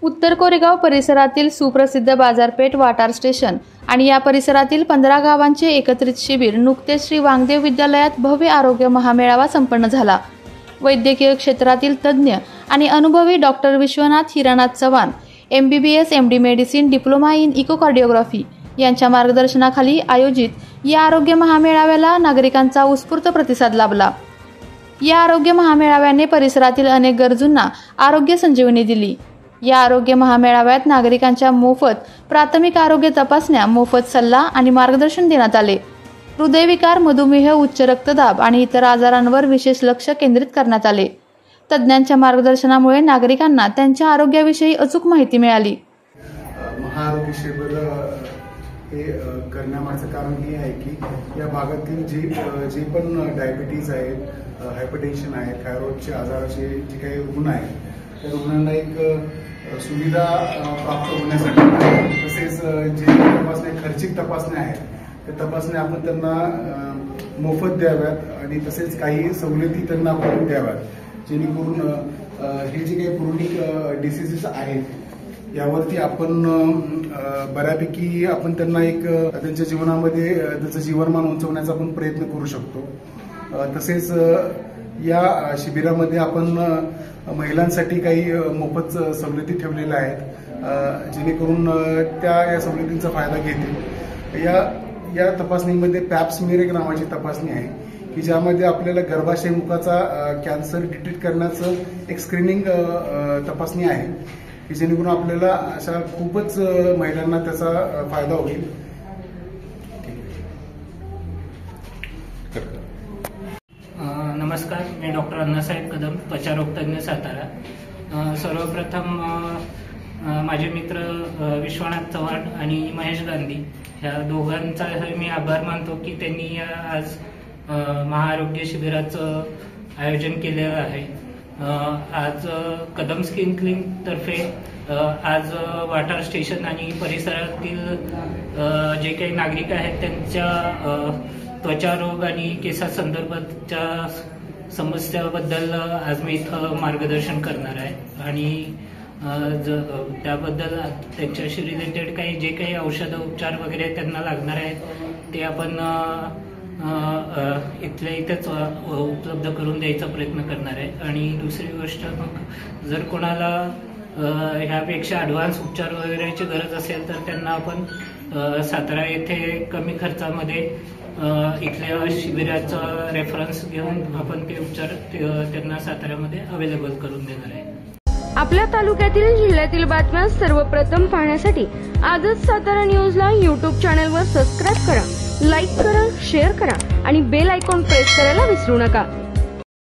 उत्तर कोरेगाव परिसरातील सुप्रसिद्ध बाजारपेठ वाटार स्टेशन आणि या परिसरातील 15 गावांचे एकत्रित शिबिर नुकतेच श्री वांगदेव विद्यालयात भव्य आरोग्य महामेळावा संपन्न झाला। वैद्यकीय क्षेत्रातील तज्ञ आणि अनुभवी doctor Vishwanath Hiranath Chavan MBBS MD medicine diploma in echocardiography यांच्या मार्गदर्शनाखाली आयोजित या आरोग्य महामेळाव्याला नागरिकांचा उत्स्फूर्त प्रतिसाद लाभला। या आरोग्य महामेळाव्याने परिसरातील अनेक गरजूंना आरोग्य संजीवनी दिली। या आरोग्य महामेळाव्यात नागरिकांच्या मोफत प्राथमिक आरोग्य तपासण्या, मोफत सल्ला आणि मार्गदर्शन देण्यात आले। हृदयविकार, मधुमेह, उच्च रक्तदाब आणि इतर आजारांवर विशेष लक्ष केंद्रित करण्यात आले। तज्ञांच्या मार्गदर्शनामुळे नागरिकांना त्यांच्या आरोग्याविषयी अचूक माहिती मिळाली। महाआरोग्य शिबिर हे करण्यामागचं कारण हे आहे की या भागातील जे पण डायबिटीज आहेत, हायपरटेन्शन आहे, थायरॉइडचे आजाराचे जे काही रुग्ण आहेत त्या रुग्णांना एक सुविधा प्राप्त होण्यासाठी तसेच जे तपासण्या खर्चिक तपासण्या आहेत त्या तपासण्या आपण त्यांना मोफत द्याव्यात आणि तसेच काही सवलती त्यांना आपण द्याव्यात जेणेकरून हे जे काही क्रोनिक डिसीजेस आहेत यावरती आपण बऱ्यापैकी आपण त्यांना एक त्यांच्या जीवनामध्ये त्याचं जीवनमान उंचवण्याचा आपण प्रयत्न करू शकतो। तसेच या शिबिरामध्ये आपण महिलांसाठी काही मोफत सवलती ठेवलेल्या आहेत जेणेकरून त्या या सवलतींचा फायदा घेतील। या तपासणीमध्ये पॅप्समियर एक नावाची तपासणी आहे की ज्यामध्ये आपल्याला गर्भाशय मुखाचा कॅन्सर डिटेक्ट करण्याचं एक स्क्रीनिंग तपासणी आहे की जेणेकरून आपल्याला अशा खूपच महिलांना त्याचा फायदा होईल। नमस्कार, मी डॉक्टर अण्णासाहेब कदम, त्वचारोग तज्ञ, सातारा। सर्वप्रथम माझे मित्र विश्वनाथ चव्हाण आणि महेश गांधी ह्या दोघांचा मी आभार मानतो की त्यांनी आज महाआरोग्य शिबिराचं आयोजन केलेलं आहे। आज कदम स्किन क्लिनिक तर्फे आज वाटार स्टेशन आणि परिसरातील जे काही नागरिक आहेत त्यांच्या त्वचा रोग आणि केसासंदर्भातच्या समस्याबद्दल आज मी इथं मार्गदर्शन करणार आहे आणि त्याबद्दल त्यांच्याशी रिलेटेड काही जे काही औषध उपचार वगैरे त्यांना लागणार आहेत ते आपण इथल्या इथेच उपलब्ध करून द्यायचा प्रयत्न करणार आहे। आणि दुसरी गोष्ट, मग जर कोणाला ह्यापेक्षा ॲडव्हान्स उपचार वगैरेची गरज असेल तर त्यांना आपण सातारा येथे कमी खर्चामध्ये इथल्या शिबिराचा रेफरन्स घेऊन आपण ते उपचार त्यांना साताऱ्यामध्ये अवेलेबल करून देणार आहे। आपल्या तालुक्यातील जिल्ह्यातील बातम्या सर्वप्रथम पाहण्यासाठी आजच सातारा न्यूजला YouTube चॅनलवर सबस्क्राइब करा, लाईक करा, शेअर करा आणि बेल आयकॉन प्रेस करायला विसरू नका।